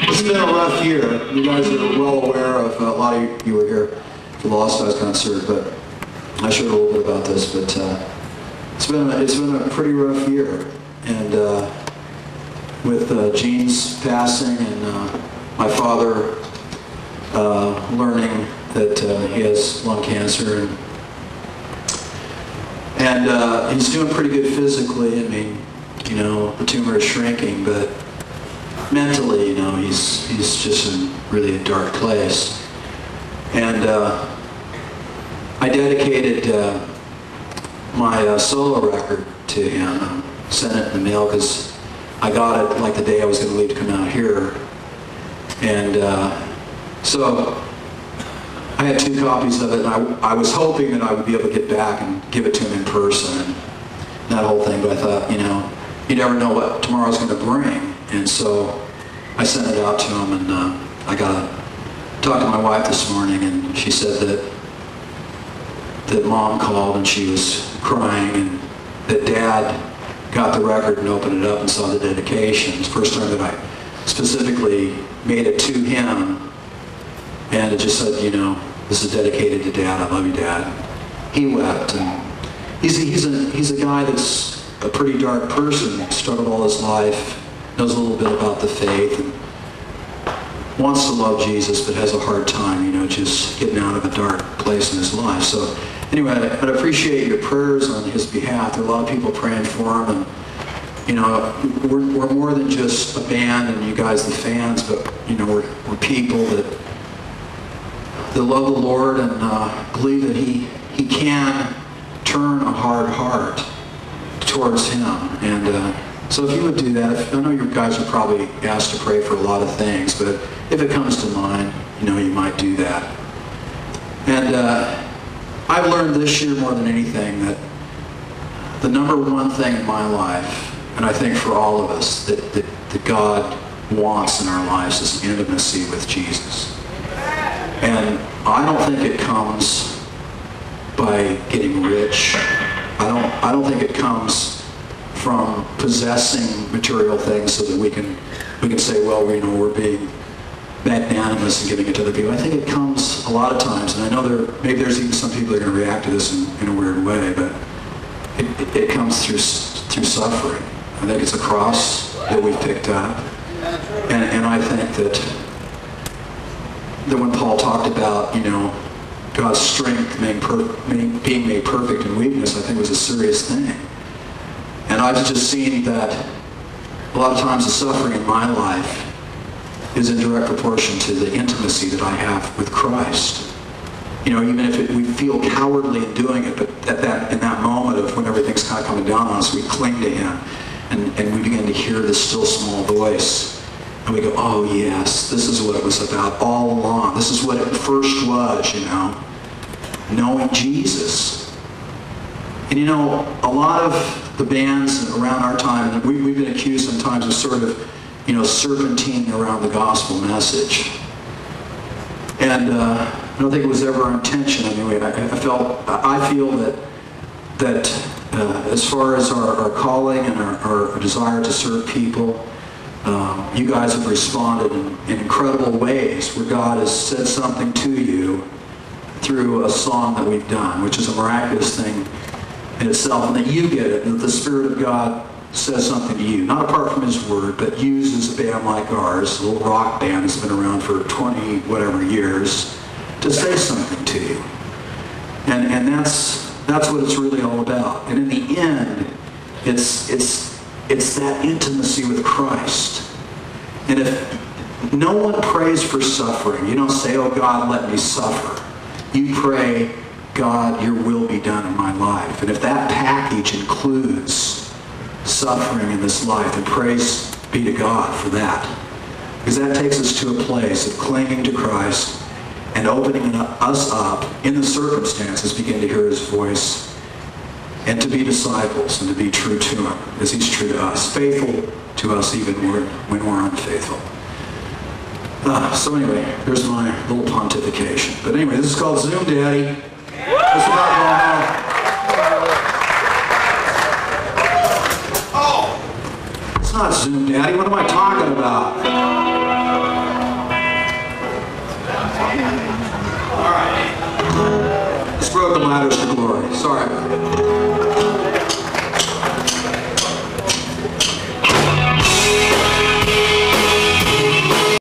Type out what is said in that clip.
It's been a rough year. You guys are well aware of, a lot of you were here for the Lost Eyes concert, but I shared a little bit about this, but it's been a pretty rough year. And with Gene's passing and my father learning that he has lung cancer, and he's doing pretty good physically. I mean, you know, the tumor is shrinking, but mentally, you know, he's just in really a dark place. And I dedicated my solo record to him and sent it in the mail because I got it like the day I was going to leave to come out here. And so I had 2 copies of it, and I was hoping that I would be able to get back and give it to him in person and that whole thing, but I thought, you know, you never know what tomorrow's going to bring. And so I sent it out to him, and I got to talk to my wife this morning, and she said that Mom called and she was crying, and that Dad got the record and opened it up and saw the dedication. It's the first time that I specifically made it to him, and it just said, you know, this is dedicated to Dad. I love you, Dad. He wept, and he's a guy that's a pretty dark person, struggled all his life, knows a little bit about the faith, and wants to love Jesus, but has a hard time, you know, just getting out of a dark place in his life. So anyway, I'd appreciate your prayers on his behalf. There are a lot of people praying for him, and you know, we're more than just a band and you guys the fans, but you know, we're people that love the Lord and believe that he can turn a hard heart towards him. And so if you would do that, I know you guys are probably asked to pray for a lot of things, but if it comes to mind, you know, you might do that. And I've learned this year more than anything that the #1 thing in my life, and I think for all of us, that God wants in our lives is intimacy with Jesus. And I don't think it comes by getting rich. I don't think it comes from possessing material things so that we can say, well, you know, we're being magnanimous and giving it to other people. I think it comes a lot of times, and I know maybe there's even some people that are going to react to this in a weird way, but it comes through suffering. I think it's a cross that we've picked up, and I think that when Paul talked about, you know, God's strength being made perfect in weakness, I think it was a serious thing. And I've just seen that a lot of times the suffering in my life is in direct proportion to the intimacy that I have with Christ. You know, even if we feel cowardly in doing it, but in that moment of when everything's kind of coming down on us, we cling to him, and we begin to hear this still small voice. And we go, oh yes, this is what it was about all along. This is what it first was, you know, knowing Jesus. And you know, a lot of the bands around our time, and we've been accused sometimes of sort of, you know, serpentining around the gospel message. And I don't think it was ever our intention anyway. I feel that as far as our calling and our desire to serve people, you guys have responded in incredible ways where God has said something to you through a song that we've done, which is a miraculous thing in itself, and that you get it, and that the Spirit of God says something to you, not apart from his word, but uses a band like ours, a little rock band that's been around for 20 whatever years, to say something to you. And that's what it's really all about. And in the end, it's that intimacy with Christ. And if no one prays for suffering, you don't say, oh God, let me suffer. You pray, God, your will be done in my life. And if that package includes suffering in this life, then praise be to God for that. Because that takes us to a place of clinging to Christ and opening us up in the circumstances, begin to hear his voice, and to be disciples and to be true to him as he's true to us, faithful to us even when we're unfaithful. So anyway, there's my little pontification. But anyway, this is called Zoom Daddy. It's about oh! It's not Zoom Daddy. What am I talking about? climb the ladders to glory. Sorry about that.